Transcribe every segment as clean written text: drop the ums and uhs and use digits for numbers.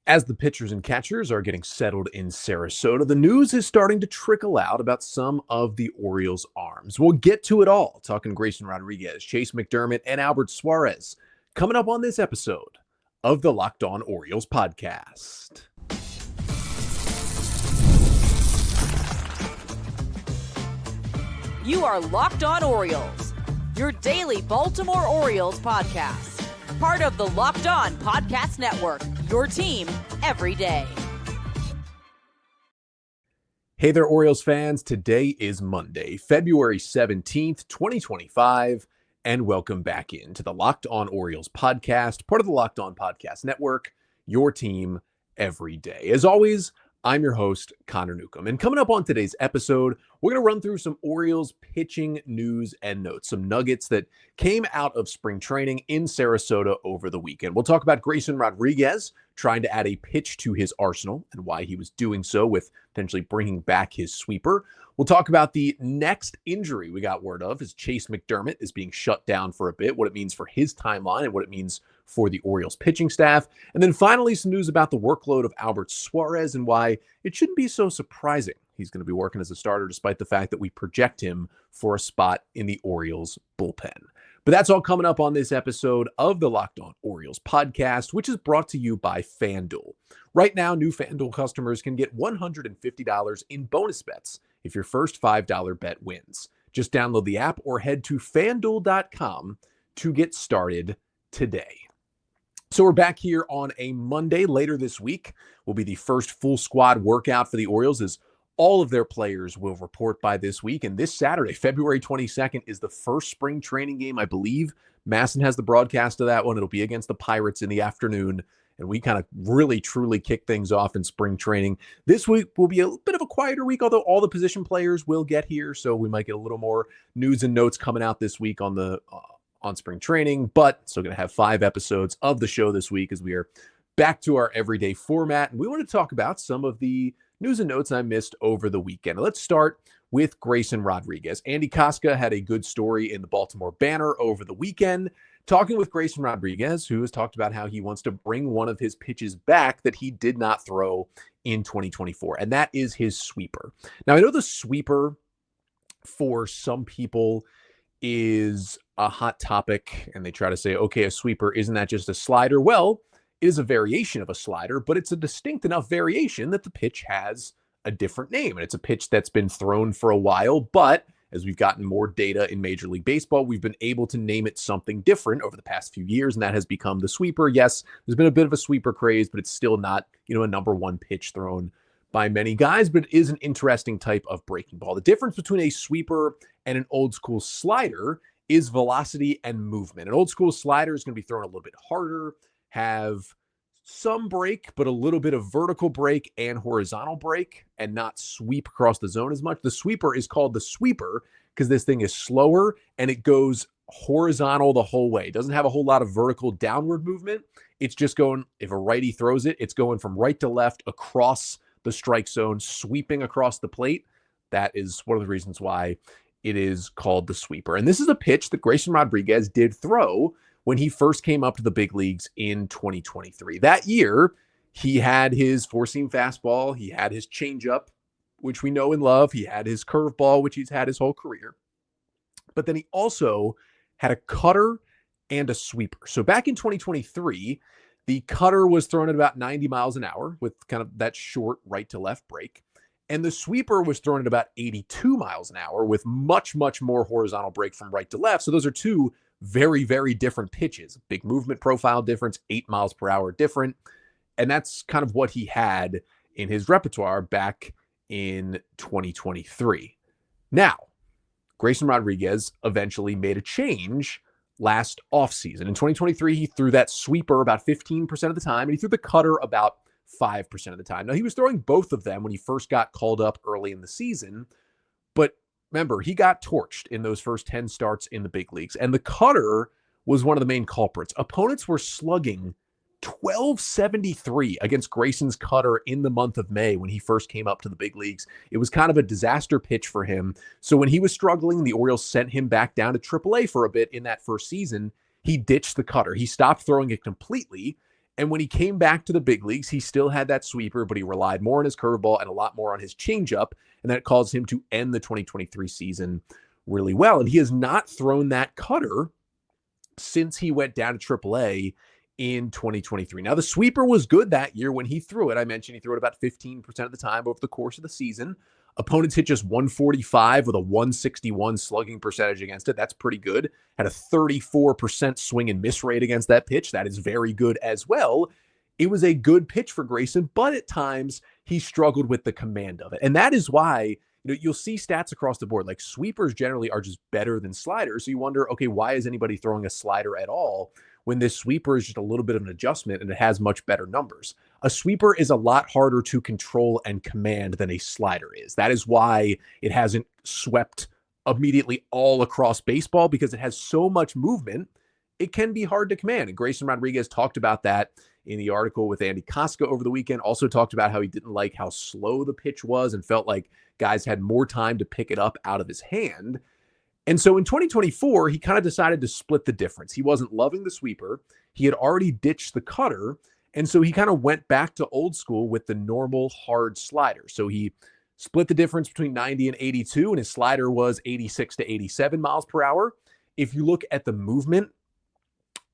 As the pitchers and catchers are getting settled in Sarasota, the news is starting to trickle out about some of the Orioles' arms. We'll get to it all, talking Grayson Rodriguez, Chayce McDermott, and Albert Suárez, coming up on this episode of the Locked On Orioles podcast. You are Locked On Orioles, your daily Baltimore Orioles podcast. Part of the Locked On Podcast Network, your team every day. Hey there, Orioles fans. Today is Monday, February 17th, 2025, and welcome back into the Locked On Orioles podcast, part of the Locked On Podcast Network, your team every day. As always, I'm your host, Connor Newcomb, and coming up on today's episode, we're going to run through some Orioles pitching news and notes, some nuggets that came out of spring training in Sarasota over the weekend. We'll talk about Grayson Rodriguez trying to add a pitch to his arsenal and why he was doing so with potentially bringing back his sweeper. We'll talk about the next injury we got word of as Chayce McDermott is being shut down for a bit, what it means for his timeline and what it means for the Orioles pitching staff. And then finally, some news about the workload of Albert Suárez and why it shouldn't be so surprising he's going to be working as a starter despite the fact that we project him for a spot in the Orioles bullpen. But that's all coming up on this episode of the Locked On Orioles podcast, which is brought to you by FanDuel. Right now, new FanDuel customers can get $150 in bonus bets if your first $5 bet wins. Just download the app or head to FanDuel.com to get started today. So we're back here on a Monday. Later this week will be the first full squad workout for the Orioles as all of their players will report by this week. And this Saturday, February 22nd, is the first spring training game, I believe. Masson has the broadcast of that one. It'll be against the Pirates in the afternoon. And we kind of really, truly kick things off in spring training. This week will be a bit of a quieter week, although all the position players will get here. So we might get a little more news and notes coming out this week on spring training, but still going to have 5 episodes of the show this week as we are back to our everyday format. And we want to talk about some of the news and notes I missed over the weekend. Let's start with Grayson Rodriguez. Andy Koska had a good story in the Baltimore Banner over the weekend, talking with Grayson Rodriguez, who has talked about how he wants to bring one of his pitches back that he did not throw in 2024, and that is his sweeper. Now, I know the sweeper for some people is a hot topic, and they try to say, okay, a sweeper, isn't that just a slider? Well, it is a variation of a slider, but it's a distinct enough variation that the pitch has a different name, and it's a pitch that's been thrown for a while, but as we've gotten more data in Major League Baseball, we've been able to name it something different over the past few years, and that has become the sweeper. Yes, there's been a bit of a sweeper craze, but it's still not, a number one pitch thrown by many guys, but it is an interesting type of breaking ball. The difference between a sweeper and an old school slider is velocity and movement. An old school slider is going to be thrown a little bit harder, have some break, but a little bit of vertical break and horizontal break, and not sweep across the zone as much. The sweeper is called the sweeper because this thing is slower and it goes horizontal the whole way. It doesn't have a whole lot of vertical downward movement. It's just going, if a righty throws it, it's going from right to left across the strike zone, sweeping across the plate. That is one of the reasons why it is called the sweeper. And this is a pitch that Grayson Rodriguez did throw when he first came up to the big leagues in 2023. That year, he had his four-seam fastball, he had his changeup, which we know and love, he had his curveball, which he's had his whole career. But then he also had a cutter and a sweeper. So back in 2023, the cutter was thrown at about 90 miles an hour with kind of that short right to left break. And the sweeper was thrown at about 82 miles an hour with much, much more horizontal break from right to left. So those are two very, very different pitches. Big movement profile difference, 8 miles per hour different. And that's kind of what he had in his repertoire back in 2023. Now, Grayson Rodriguez eventually made a change last offseason. In 2023, he threw that sweeper about 15% of the time, and he threw the cutter about 5% of the time. Now, he was throwing both of them when he first got called up early in the season, but remember, he got torched in those first 10 starts in the big leagues, and the cutter was one of the main culprits. Opponents were slugging 1273 against Grayson's cutter in the month of May when he first came up to the big leagues. It was kind of a disaster pitch for him. So when he was struggling, the Orioles sent him back down to AAA for a bit in that first season. He ditched the cutter. He stopped throwing it completely And when he came back to the big leagues, he still had that sweeper, but he relied more on his curveball and a lot more on his changeup. And that caused him to end the 2023 season really well. And he has not thrown that cutter since he went down to AAA in 2023. Now, the sweeper was good that year when he threw it. I mentioned he threw it about 15% of the time over the course of the season. Opponents hit just 145 with a 161 slugging percentage against it. That's pretty good. Had a 34% swing and miss rate against that pitch. That is very good as well. It was a good pitch for Grayson, but at times he struggled with the command of it. And that is why you'll see stats across the board. Like sweepers generally are just better than sliders. So you wonder, okay, why is anybody throwing a slider at all when this sweeper is just a little bit of an adjustment and it has much better numbers? A sweeper is a lot harder to control and command than a slider is. That is why it hasn't swept immediately all across baseball, because it has so much movement. It can be hard to command. And Grayson Rodriguez talked about that in the article with Andy Koska over the weekend. Also talked about how he didn't like how slow the pitch was and felt like guys had more time to pick it up out of his hand. And so in 2024, he kind of decided to split the difference. He wasn't loving the sweeper. He had already ditched the cutter. And so he kind of went back to old school with the normal hard slider. So he split the difference between 90 and 82, and his slider was 86 to 87 miles per hour. If you look at the movement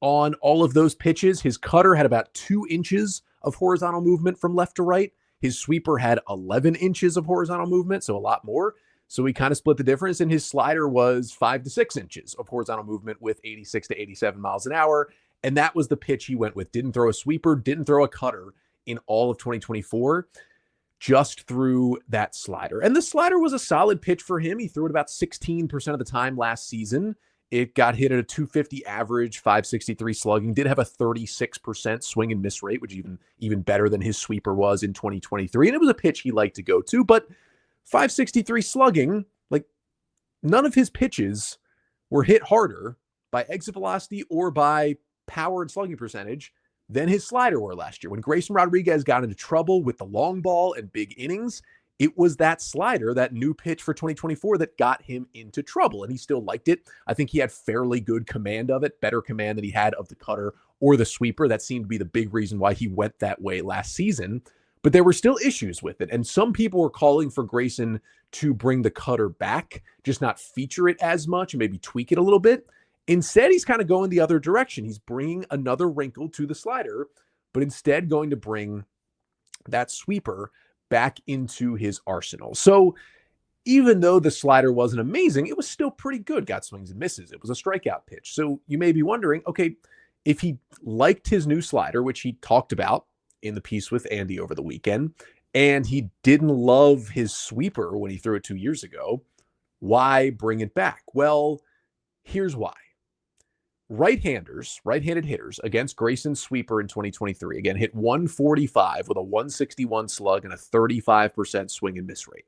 on all of those pitches, his cutter had about 2 inches of horizontal movement from left to right. His sweeper had 11 inches of horizontal movement, so a lot more. So he kind of split the difference, and his slider was 5 to 6 inches of horizontal movement with 86 to 87 miles an hour. And that was the pitch he went with. Didn't throw a sweeper, didn't throw a cutter in all of 2024, just threw that slider. And the slider was a solid pitch for him. He threw it about 16% of the time last season. It got hit at a 250 average, 563 slugging, did have a 36% swing and miss rate, which even better than his sweeper was in 2023. And it was a pitch he liked to go to, but 563 slugging, like none of his pitches were hit harder by exit velocity or by power and slugging percentage than his slider were last year. When Grayson Rodriguez got into trouble with the long ball and big innings, it was that slider, that new pitch for 2024, that got him into trouble. And he still liked it. I think he had fairly good command of it, better command than he had of the cutter or the sweeper. That seemed to be the big reason why he went that way last season. But there were still issues with it. And some people were calling for Grayson to bring the cutter back, just not feature it as much and maybe tweak it a little bit. Instead, he's kind of going the other direction. He's bringing another wrinkle to the slider, but instead going to bring that sweeper back into his arsenal. So even though the slider wasn't amazing, it was still pretty good. Got swings and misses. It was a strikeout pitch. So you may be wondering, okay, if he liked his new slider, which he talked about in the piece with Andy over the weekend, and he didn't love his sweeper when he threw it 2 years ago, why bring it back? Well, here's why. Right-handed hitters against Grayson's sweeper in 2023, again, hit 145 with a 161 slug and a 35% swing and miss rate.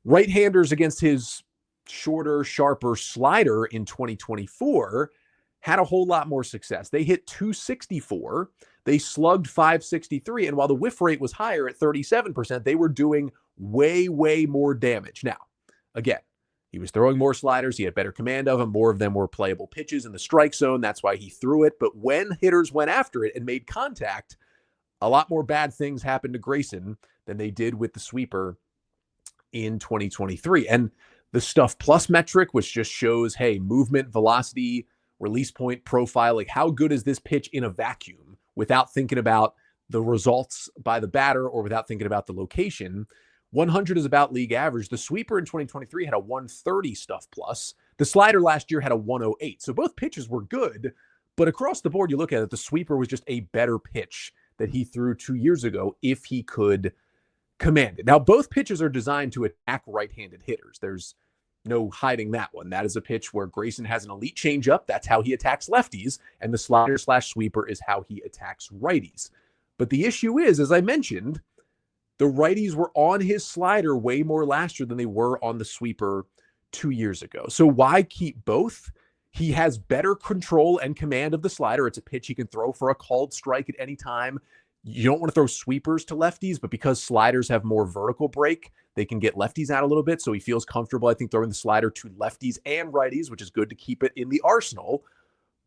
Right-handers against his shorter, sharper slider in 2024 had a whole lot more success. They hit 264, they slugged 563, and while the whiff rate was higher at 37%, they were doing way, way more damage. Now, again, he was throwing more sliders. He had better command of them. More of them were playable pitches in the strike zone. That's why he threw it. But when hitters went after it and made contact, a lot more bad things happened to Grayson than they did with the sweeper in 2023. And the Stuff Plus metric, which just shows, hey, movement, velocity, release point profile, like how good is this pitch in a vacuum without thinking about the results by the batter or without thinking about the location. 100 is about league average. The sweeper in 2023 had a 130 Stuff Plus. The slider last year had a 108. So both pitches were good, but across the board, you look at it, the sweeper was just a better pitch that he threw 2 years ago if he could command it. Now, both pitches are designed to attack right-handed hitters. There's no hiding that one. That is a pitch where Grayson has an elite changeup. That's how he attacks lefties. And the slider/sweeper is how he attacks righties. But the issue is, as I mentioned, the righties were on his slider way more last year than they were on the sweeper 2 years ago. So why keep both? He has better control and command of the slider. It's a pitch he can throw for a called strike at any time. You don't want to throw sweepers to lefties, but because sliders have more vertical break, they can get lefties out a little bit. So he feels comfortable, I think, throwing the slider to lefties and righties, which is good to keep it in the arsenal.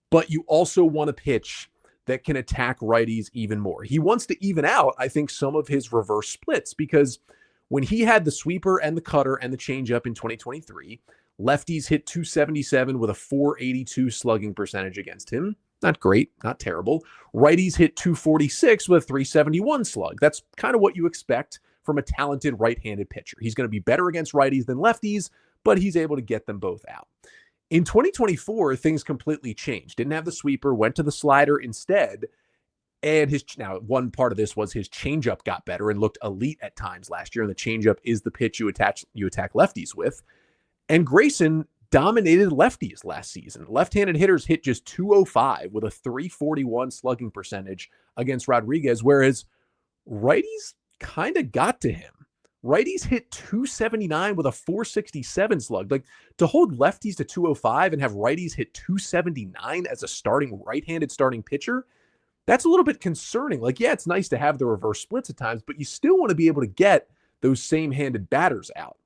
But you also want a pitch that can attack righties even more. He wants to even out, I think, some of his reverse splits, because when he had the sweeper and the cutter and the changeup in 2023, lefties hit 277 with a 482 slugging percentage against him. Not great, not terrible. Righties hit 246 with a 371 slug. That's kind of what you expect from a talented right-handed pitcher. He's going to be better against righties than lefties, but he's able to get them both out. In 2024, things completely changed. Didn't have the sweeper, went to the slider instead. And now one part of this was his changeup got better and looked elite at times last year. And the changeup is the pitch you attack lefties with. And Grayson dominated lefties last season. Left-handed hitters hit just 205 with a 341 slugging percentage against Rodriguez, whereas righties kind of got to him. Righties hit 279 with a 467 slug. Like, to hold lefties to 205 and have righties hit 279 as a right-handed starting pitcher, that's a little bit concerning. Like, yeah, it's nice to have the reverse splits at times, but you still want to be able to get those same-handed batters out.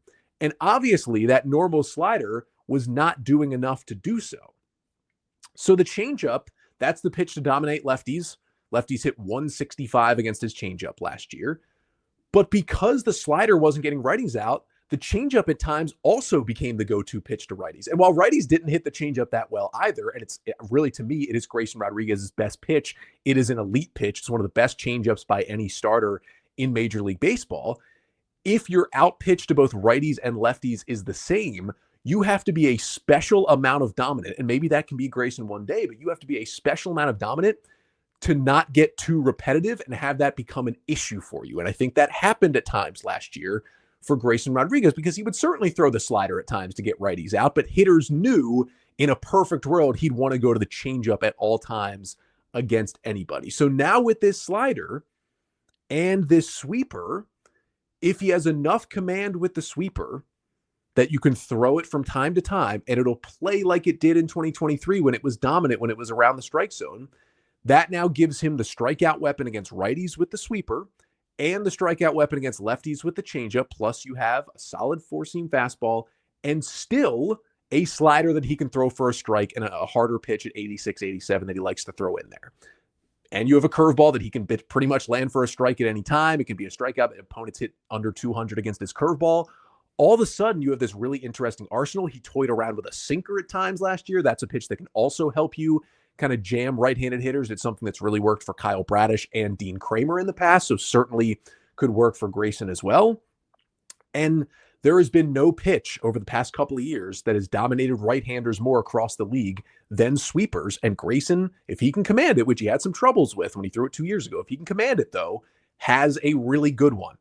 And obviously, that normal slider was not doing enough to do so. So the changeup, that's the pitch to dominate lefties. Lefties hit 165 against his changeup last year. But because the slider wasn't getting righties out, the changeup at times also became the go-to pitch to righties. And while righties didn't hit the changeup that well either, and it's really, to me, it is Grayson Rodriguez's best pitch. It is an elite pitch. It's one of the best changeups by any starter in Major League Baseball. If your outpitch to both righties and lefties is the same, you have to be a special amount of dominant. And maybe that can be Grayson one day, but you have to be a special amount of dominant to not get too repetitive and have that become an issue for you. And I think that happened at times last year for Grayson Rodriguez, because he would certainly throw the slider at times to get righties out, but hitters knew in a perfect world he'd want to go to the changeup at all times against anybody. So now with this slider and this sweeper, if he has enough command with the sweeper that you can throw it from time to time and it'll play like it did in 2023 when it was dominant, when it was around the strike zone, that now gives him the strikeout weapon against righties with the sweeper and the strikeout weapon against lefties with the changeup. Plus you have a solid four-seam fastball and still a slider that he can throw for a strike and a harder pitch at 86, 87 that he likes to throw in there. And you have a curveball that he can pretty much land for a strike at any time. It can be a strikeout. Opponents hit under 200 against his curveball. All of a sudden, you have this really interesting arsenal. He toyed around with a sinker at times last year. That's a pitch that can also help you kind of jam right-handed hitters. It's something that's really worked for Kyle Bradish and Dean Kramer in the past, so certainly could work for Grayson as well. And there has been no pitch over the past couple of years that has dominated right-handers more across the league than sweepers. And Grayson, if he can command it, which he had some troubles with when he threw it 2 years ago, if he can command it, though, has a really good one.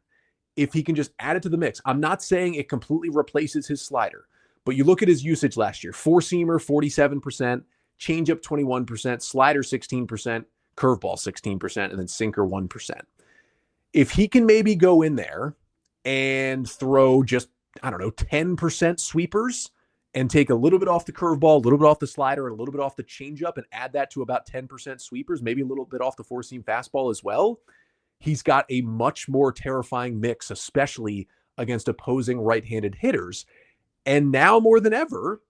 If he can just add it to the mix. I'm not saying it completely replaces his slider, but you look at his usage last year: four-seamer, 47%, changeup, 21%, slider, 16%, curveball, 16%, and then sinker, 1%. If he can maybe go in there and throw just, 10% sweepers and take a little bit off the curveball, a little bit off the slider, and a little bit off the changeup, and add that to about 10% sweepers, maybe a little bit off the four-seam fastball as well, he's got a much more terrifying mix, especially against opposing right-handed hitters. And now more than ever,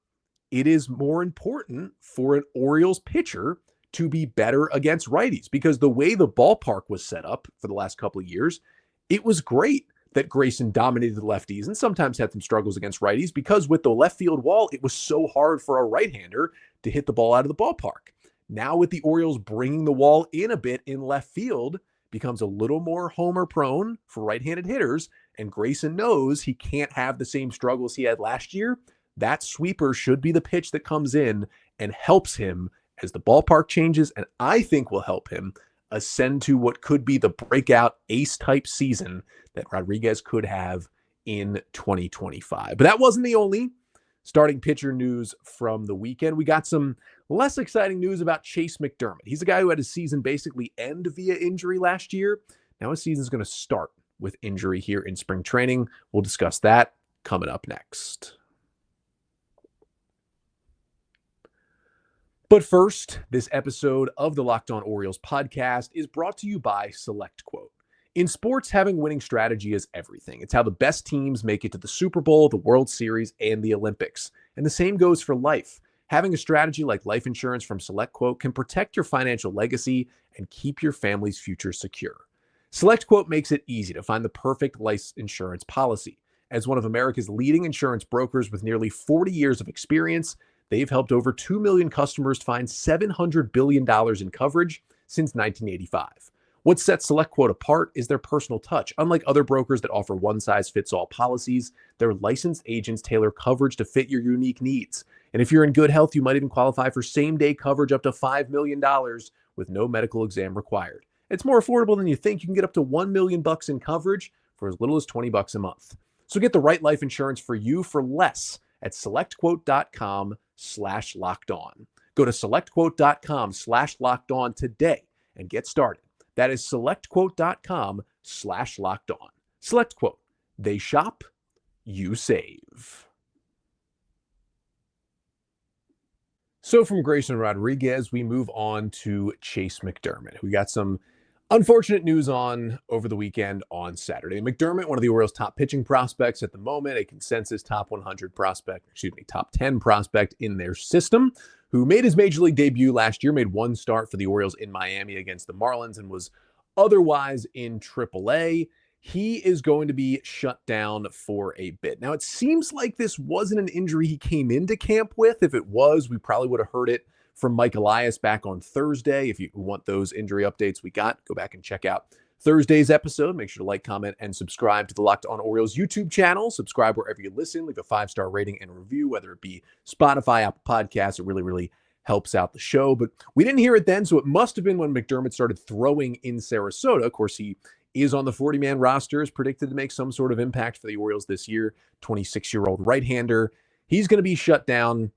it is more important for an Orioles pitcher to be better against righties, because the way the ballpark was set up for the last couple of years, it was great that Grayson dominated the lefties and sometimes had some struggles against righties, because with the left field wall, it was so hard for a right-hander to hit the ball out of the ballpark. Now with the Orioles bringing the wall in a bit in left field, becomes a little more homer prone for right-handed hitters, and Grayson knows he can't have the same struggles he had last year. That sweeper should be the pitch that comes in and helps him as the ballpark changes, and I think will help him ascend to what could be the breakout ace-type season that Rodriguez could have in 2025. But that wasn't the only starting pitcher news from the weekend. We got some less exciting news about Chayce McDermott. He's a guy who had his season basically end via injury last year. Now his season's going to start with injury here in spring training. We'll discuss that coming up next. But first, this episode of the Locked On Orioles podcast is brought to you by SelectQuote. In sports, having winning strategy is everything. It's how the best teams make it to the Super Bowl, the World Series, and the Olympics. And the same goes for life. Having a strategy like life insurance from SelectQuote can protect your financial legacy and keep your family's future secure. SelectQuote makes it easy to find the perfect life insurance policy. As one of America's leading insurance brokers with nearly 40 years of experience, they've helped over 2 million customers find $700 billion in coverage since 1985. What sets SelectQuote apart is their personal touch. Unlike other brokers that offer one-size-fits-all policies, their licensed agents tailor coverage to fit your unique needs. And if you're in good health, you might even qualify for same-day coverage up to $5 million with no medical exam required. It's more affordable than you think. You can get up to $1 million in coverage for as little as $20 a month. So get the right life insurance for you for less at SelectQuote.com/lockedon. Go to SelectQuote.com/lockedon today and get started. That is SelectQuote.com/lockedon. SelectQuote. They shop, you save. So from Grayson Rodriguez, we move on to Chayce McDermott. We got some unfortunate news on over the weekend on Saturday. McDermott, one of the Orioles' top pitching prospects at the moment, a consensus top 100 prospect, top 10 prospect in their system, who made his major league debut last year, made one start for the Orioles in Miami against the Marlins, and was otherwise in AAA. He is going to be shut down for a bit. Now, it seems like this wasn't an injury he came into camp with. If it was, we probably would have heard it from Mike Elias back on Thursday. If you want those injury updates we got, go back and check out Thursday's episode. Make sure to like, comment, and subscribe to the Locked On Orioles YouTube channel. Subscribe wherever you listen. Leave a 5-star rating and review, whether it be Spotify, Apple Podcasts. It really, really helps out the show. But we didn't hear it then, so it must have been when McDermott started throwing in Sarasota. Of course, he is on the 40-man roster, is predicted to make some sort of impact for the Orioles this year. 26-year-old right-hander. He's going to be shut down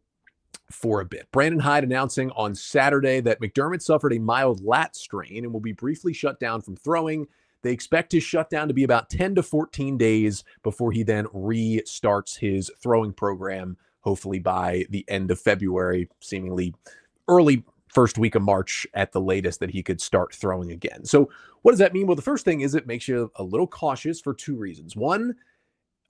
for a bit. Brandon Hyde announcing on Saturday that McDermott suffered a mild lat strain and will be briefly shut down from throwing. They expect his shutdown to be about 10 to 14 days before he then restarts his throwing program, hopefully by the end of February, seemingly early first week of March at the latest, that he could start throwing again. So what does that mean? Well, the first thing is it makes you a little cautious for two reasons. One,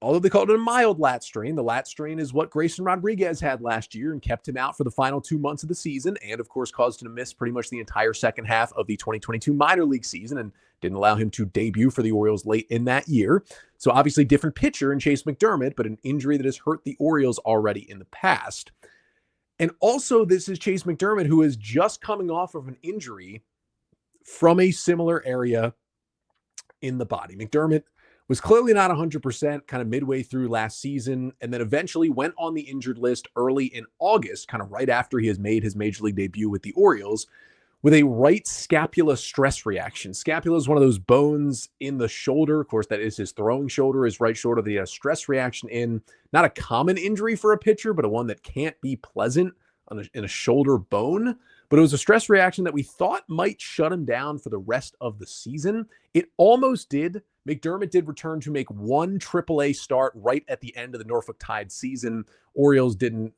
although they called it a mild lat strain, the lat strain is what Grayson Rodriguez had last year and kept him out for the final 2 months of the season, and of course caused him to miss pretty much the entire second half of the 2022 minor league season and didn't allow him to debut for the Orioles late in that year. So obviously different pitcher in Chayce McDermott, but an injury that has hurt the Orioles already in the past. And also this is Chayce McDermott, who is just coming off of an injury from a similar area in the body. McDermott was clearly not 100% kind of midway through last season, and then eventually went on the injured list early in August, kind of right after he has made his major league debut with the Orioles, with a right scapula stress reaction. Scapula is one of those bones in the shoulder. Of course, that is his throwing shoulder, his right shoulder that he has stress reaction in. Not a common injury for a pitcher, but a one that can't be pleasant in a shoulder bone. But it was a stress reaction that we thought might shut him down for the rest of the season. It almost did. McDermott did return to make one AAA start right at the end of the Norfolk Tide season. Orioles didn't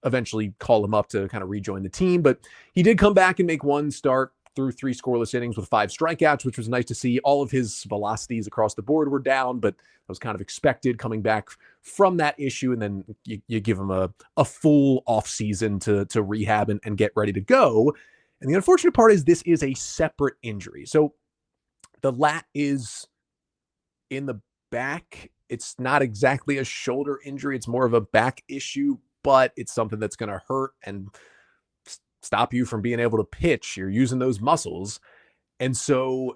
eventually call him up to kind of rejoin the team, but he did come back and make one start through 3 scoreless innings with 5 strikeouts, which was nice to see. All of his velocities across the board were down, but that was kind of expected coming back from that issue. And then you give him a full off season to rehab and get ready to go. And the unfortunate part is this is a separate injury. So the lat is in the back. It's not exactly a shoulder injury. It's more of a back issue, but it's something that's going to hurt and stop you from being able to pitch. You're using those muscles. And so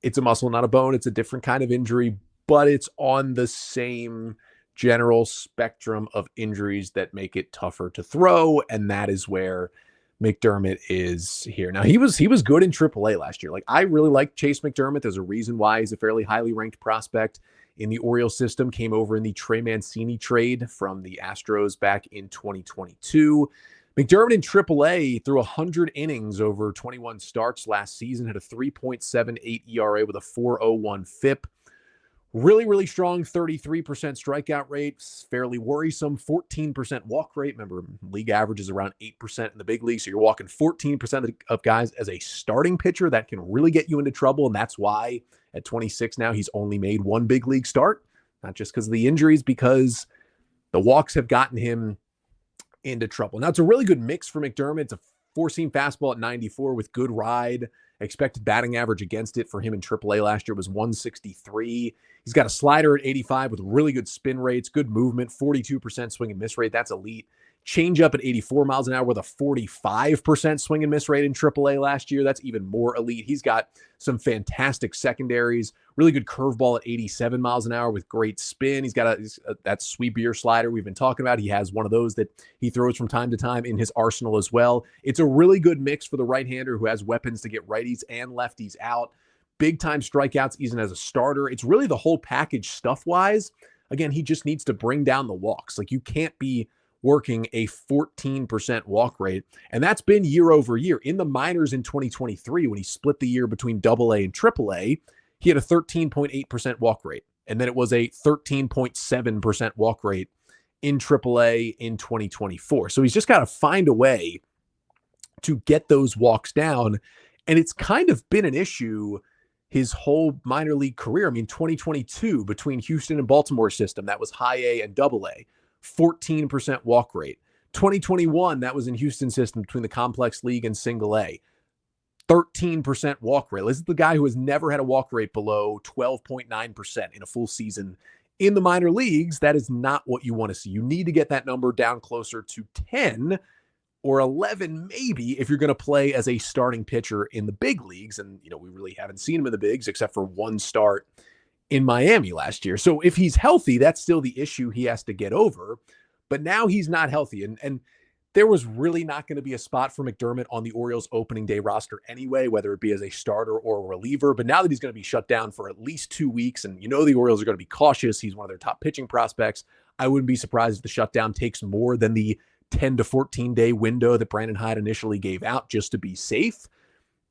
it's a muscle, not a bone. It's a different kind of injury, but it's on the same general spectrum of injuries that make it tougher to throw. And that is where McDermott is here. Now, he was good in AAA last year. Like, I really like Chayce McDermott. There's a reason why he's a fairly highly ranked prospect in the Orioles system. Came over in the Trey Mancini trade from the Astros back in 2022. McDermott in AAA threw 100 innings over 21 starts last season, had a 3.78 ERA with a 4.01 FIP. Really, really strong 33% strikeout rate, fairly worrisome 14% walk rate. Remember, league average is around 8% in the big league, so you're walking 14% of guys as a starting pitcher. That can really get you into trouble, and that's why at 26 now he's only made one big league start. Not just because of the injuries, because the walks have gotten him into trouble. Now, it's a really good mix for McDermott. It's a four-seam fastball at 94 with good ride. Expected batting average against it for him in AAA last year was 163. He's got a slider at 85 with really good spin rates, good movement, 42% swing and miss rate. That's elite. Changeup at 84 miles an hour with a 45% swing and miss rate in AAA last year. That's even more elite. He's got some fantastic secondaries, really good curveball at 87 miles an hour with great spin. He's got that sweepier slider we've been talking about. He has one of those that he throws from time to time in his arsenal as well. It's a really good mix for the right-hander who has weapons to get righties and lefties out. Big-time strikeouts even as a starter. It's really the whole package stuff-wise. Again, he just needs to bring down the walks. Like, you can't be working a 14% walk rate. And that's been year over year. In the minors in 2023, when he split the year between AA and AAA, he had a 13.8% walk rate. And then it was a 13.7% walk rate in AAA in 2024. So he's just got to find a way to get those walks down. And it's kind of been an issue his whole minor league career. I mean, 2022 between Houston and Baltimore system, that was high A and AA. 14% walk rate. 2021, that was in Houston system between the complex league and single A. 13% walk rate. This is the guy who has never had a walk rate below 12.9% in a full season. In the minor leagues, that is not what you want to see. You need to get that number down closer to 10 or 11, maybe, if you're going to play as a starting pitcher in the big leagues. And, we really haven't seen him in the bigs except for one start in Miami last year. So if he's healthy, that's still the issue he has to get over. But now he's not healthy. And there was really not going to be a spot for McDermott on the Orioles opening day roster anyway, whether it be as a starter or a reliever. But now that he's going to be shut down for at least 2 weeks, and the Orioles are going to be cautious, he's one of their top pitching prospects, I wouldn't be surprised if the shutdown takes more than the 10 to 14 day window that Brandon Hyde initially gave out just to be safe.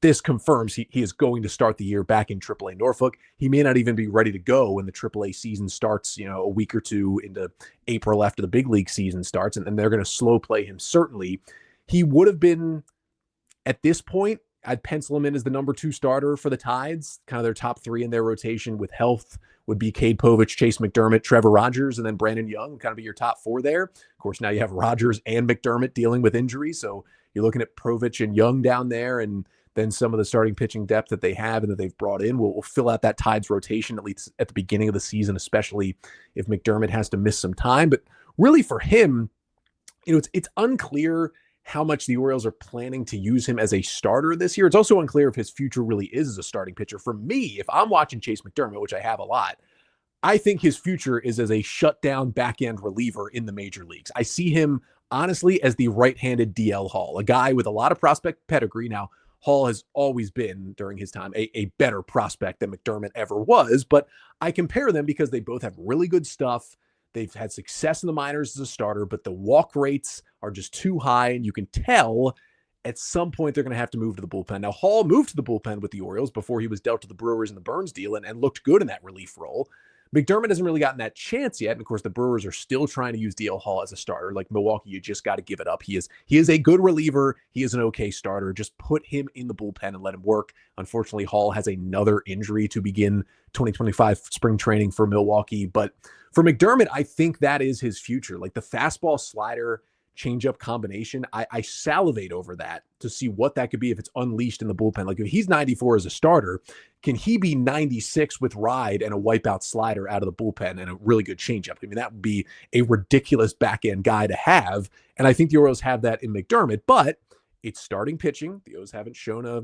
This confirms he is going to start the year back in AAA Norfolk. He may not even be ready to go when the AAA season starts, a week or two into April after the big league season starts, and they're going to slow play him. Certainly, he would have been, at this point, I'd pencil him in as the number 2 starter for the Tides, kind of their top 3 in their rotation with health would be Cade Povich, Chayce McDermott, Trevor Rogers, and then Brandon Young would kind of be your top 4 there. Of course, now you have Rogers and McDermott dealing with injuries, so you're looking at Povich and Young down there, and then some of the starting pitching depth that they have and that they've brought in will fill out that Tides rotation, at least at the beginning of the season, especially if McDermott has to miss some time. But really for him, it's unclear how much the Orioles are planning to use him as a starter this year. It's also unclear if his future really is as a starting pitcher. For me, if I'm watching Chayce McDermott, which I have a lot, I think his future is as a shutdown back-end reliever in the major leagues. I see him, honestly, as the right-handed DL Hall, a guy with a lot of prospect pedigree. Now, Hall has always been, during his time, a better prospect than McDermott ever was, but I compare them because they both have really good stuff. They've had success in the minors as a starter, but the walk rates are just too high, and you can tell at some point they're going to have to move to the bullpen. Now, Hall moved to the bullpen with the Orioles before he was dealt to the Brewers in the Burns deal and looked good in that relief role. McDermott hasn't really gotten that chance yet. And of course, the Brewers are still trying to use DL Hall as a starter. Like Milwaukee, you just got to give it up. He is a good reliever. He is an okay starter. Just put him in the bullpen and let him work. Unfortunately, Hall has another injury to begin 2025 spring training for Milwaukee. But for McDermott, I think that is his future. Like the fastball slider changeup combination, I salivate over that to see what that could be if it's unleashed in the bullpen. Like if he's 94 as a starter, can he be 96 with ride and a wipeout slider out of the bullpen and a really good changeup? I mean, that would be a ridiculous back end guy to have. And I think the Orioles have that in McDermott, but it's starting pitching. The Orioles haven't shown a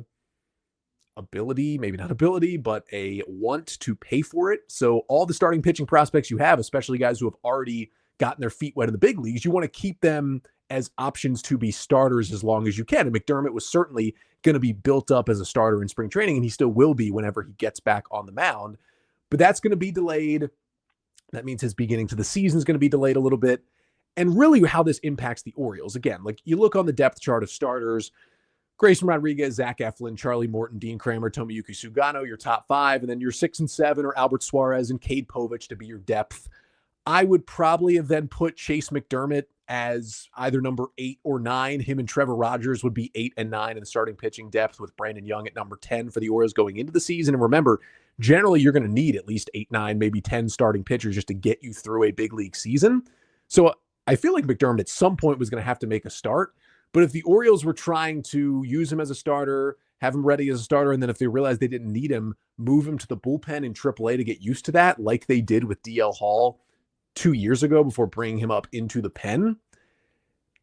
ability, maybe not ability, but a want to pay for it. So all the starting pitching prospects you have, especially guys who have already gotten their feet wet in the big leagues, you want to keep them as options to be starters as long as you can. And McDermott was certainly going to be built up as a starter in spring training, and he still will be whenever he gets back on the mound. But that's going to be delayed. That means his beginning to the season is going to be delayed a little bit. And really how this impacts the Orioles, again, like you look on the depth chart of starters, Grayson Rodriguez, Zach Eflin, Charlie Morton, Dean Kramer, Tomoyuki Sugano, your top 5, and then your 6 and 7 are Albert Suárez and Cade Povich to be your depth. I would probably have then put Chayce McDermott as either number 8 or 9. Him and Trevor Rogers would be 8 and 9 in the starting pitching depth, with Brandon Young at number 10 for the Orioles going into the season. And remember, generally you're going to need at least 8, 9, maybe 10 starting pitchers just to get you through a big league season. So I feel like McDermott at some point was going to have to make a start. But if the Orioles were trying to use him as a starter, have him ready as a starter, and then if they realized they didn't need him, move him to the bullpen in AAA to get used to that, like they did with DL Hall 2 years ago before bringing him up into the pen,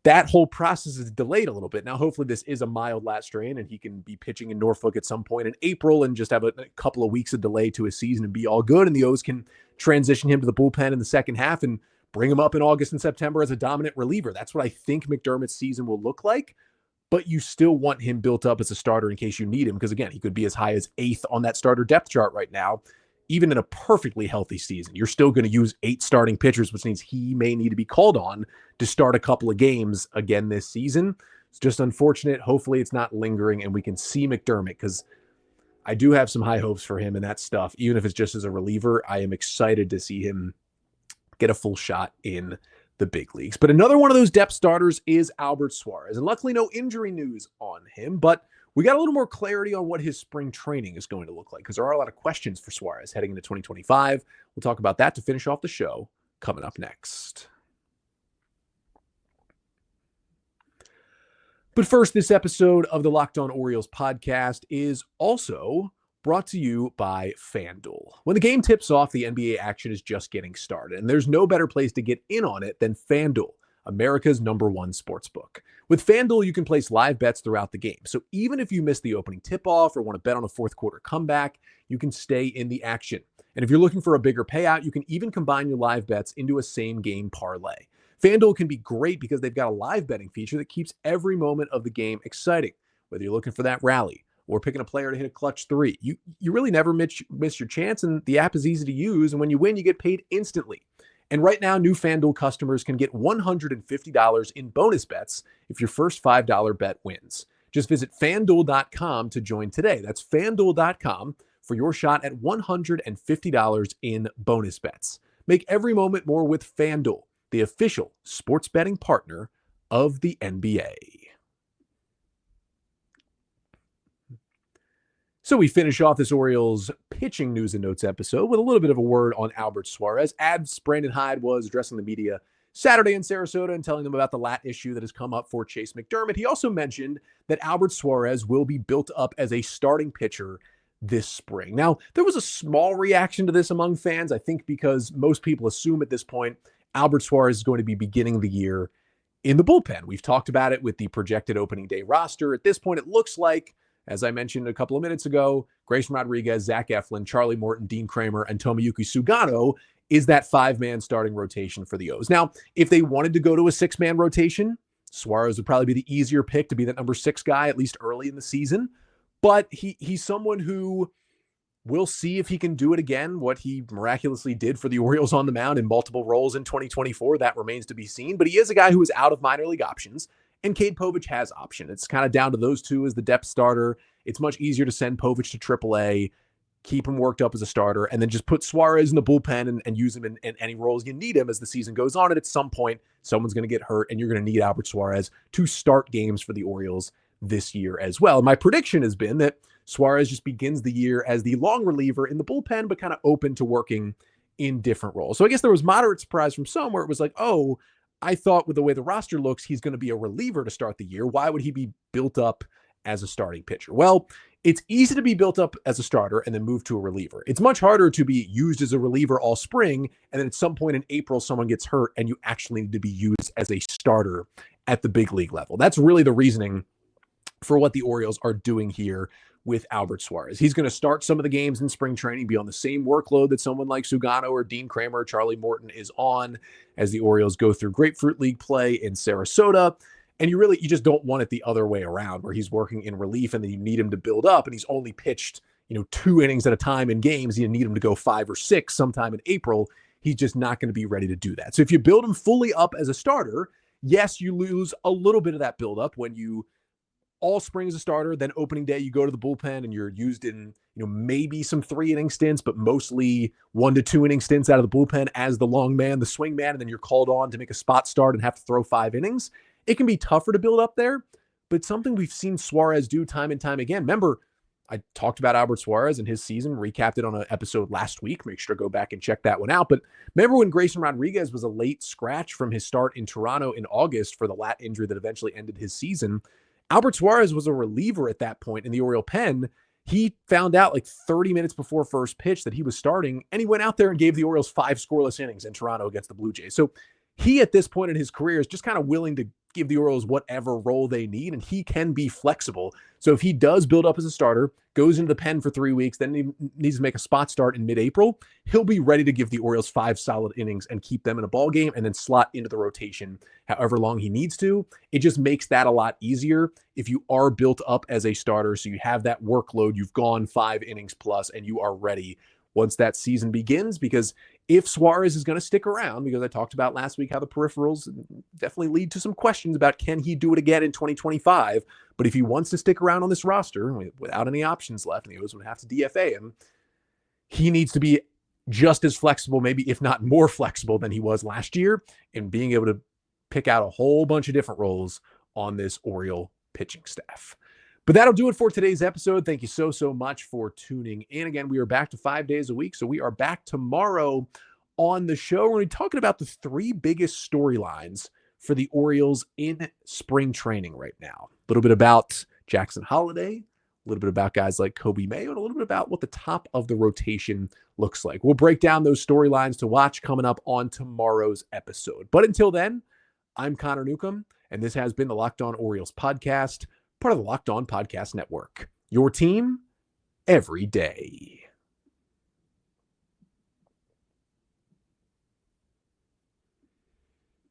that whole process is delayed a little bit. Now, hopefully this is a mild lat strain and he can be pitching in Norfolk at some point in April and just have a couple of weeks of delay to his season and be all good. And the O's can transition him to the bullpen in the second half and bring him up in August and September as a dominant reliever. That's what I think McDermott's season will look like. But you still want him built up as a starter in case you need him. Because again, he could be as high as 8th on that starter depth chart right now. Even in a perfectly healthy season, you're still going to use 8 starting pitchers, which means he may need to be called on to start a couple of games again this season. It's just unfortunate. Hopefully it's not lingering and we can see McDermott, because I do have some high hopes for him and that stuff. Even if it's just as a reliever, I am excited to see him get a full shot in the big leagues. But another one of those depth starters is Albert Suárez. And luckily no injury news on him, but we got a little more clarity on what his spring training is going to look like, because there are a lot of questions for Suárez heading into 2025. We'll talk about that to finish off the show coming up next. But first, this episode of the Locked On Orioles podcast is also brought to you by FanDuel. When the game tips off, the NBA action is just getting started, and there's no better place to get in on it than FanDuel, America's #1 sportsbook. With FanDuel, you can place live bets throughout the game. So even if you miss the opening tip-off or want to bet on a fourth quarter comeback, you can stay in the action. And if you're looking for a bigger payout, you can even combine your live bets into a same-game parlay. FanDuel can be great because they've got a live betting feature that keeps every moment of the game exciting. Whether you're looking for that rally or picking a player to hit a clutch 3, you really never miss your chance, and the app is easy to use. And when you win, you get paid instantly. And right now, new FanDuel customers can get $150 in bonus bets if your first $5 bet wins. Just visit FanDuel.com to join today. That's FanDuel.com for your shot at $150 in bonus bets. Make every moment more with FanDuel, the official sports betting partner of the NBA. So we finish off this Orioles pitching news and notes episode with a little bit of a word on Albert Suárez. As Brandon Hyde was addressing the media Saturday in Sarasota and telling them about the lat issue that has come up for Chayce McDermott, he also mentioned that Albert Suárez will be built up as a starting pitcher this spring. Now, there was a small reaction to this among fans, I think because most people assume at this point Albert Suárez is going to be beginning the year in the bullpen. We've talked about it with the projected opening day roster. At this point, it looks like, as I mentioned a couple of minutes ago, Grayson Rodriguez, Zach Eflin, Charlie Morton, Dean Kramer, and Tomoyuki Sugano is that 5-man starting rotation for the O's. Now, if they wanted to go to a 6-man rotation, Suárez would probably be the easier pick to be that number 6 guy, at least early in the season. But he's someone who we'll see if he can do it again, what he miraculously did for the Orioles on the mound in multiple roles in 2024. That remains to be seen. But he is a guy who is out of minor league options. And Cade Povich has option. It's kind of down to those two as the depth starter. It's much easier to send Povich to AAA, keep him worked up as a starter, and then just put Suárez in the bullpen and use him in any roles you need him as the season goes on. And at some point, someone's going to get hurt, and you're going to need Albert Suárez to start games for the Orioles this year as well. And my prediction has been that Suárez just begins the year as the long reliever in the bullpen, but kind of open to working in different roles. So I guess there was moderate surprise from some where it was like, oh, I thought with the way the roster looks, he's going to be a reliever to start the year. Why would he be built up as a starting pitcher? Well, it's easy to be built up as a starter and then move to a reliever. It's much harder to be used as a reliever all spring, and then at some point in April, someone gets hurt and you actually need to be used as a starter at the big league level. That's really the reasoning for what the Orioles are doing here with Albert Suárez. He's going to start some of the games in spring training, be on the same workload that someone like Sugano or Dean Kramer or Charlie Morton is on as the Orioles go through Grapefruit League play in Sarasota. And you just don't want it the other way around, where he's working in relief and then you need him to build up and he's only pitched, 2 innings at a time in games. You need him to go 5 or 6 sometime in April. He's just not going to be ready to do that. So if you build him fully up as a starter, yes, you lose a little bit of that buildup when you all spring as a starter, then opening day, you go to the bullpen and you're used in, maybe some 3-inning stints, but mostly 1 to 2 inning stints out of the bullpen as the long man, the swing man, and then you're called on to make a spot start and have to throw 5 innings. It can be tougher to build up there, but something we've seen Suárez do time and time again. Remember, I talked about Albert Suárez and his season, recapped it on an episode last week. Make sure to go back and check that one out. But remember when Grayson Rodriguez was a late scratch from his start in Toronto in August for the lat injury that eventually ended his season? Albert Suárez was a reliever at that point in the Oriole pen. He found out like 30 minutes before first pitch that he was starting, and he went out there and gave the Orioles 5 scoreless innings in Toronto against the Blue Jays. So he, at this point in his career, is just kind of willing to give the Orioles whatever role they need, and he can be flexible. So if he does build up as a starter, goes into the pen for 3 weeks, then he needs to make a spot start in mid-April, he'll be ready to give the Orioles 5 solid innings and keep them in a ball game and then slot into the rotation however long he needs to. It just makes that a lot easier if you are built up as a starter, so you have that workload, you've gone 5 innings plus, and you are ready once that season begins. Because if Suárez is going to stick around, because I talked about last week how the peripherals definitely lead to some questions about can he do it again in 2025, but if he wants to stick around on this roster without any options left, and the O's would have to DFA him, he needs to be just as flexible, maybe if not more flexible than he was last year, in being able to pick out a whole bunch of different roles on this Oriole pitching staff. But that'll do it for today's episode. Thank you so much for tuning in. Again, we are back to 5 days a week, so we are back tomorrow on the show. We're going to be talking about the 3 biggest storylines for the Orioles in spring training right now. A little bit about Jackson Holliday, a little bit about guys like Kobe Mayo, and a little bit about what the top of the rotation looks like. We'll break down those storylines to watch coming up on tomorrow's episode. But until then, I'm Connor Newcomb, and this has been the Locked On Orioles podcast, part of the Locked On Podcast Network. Your team every day.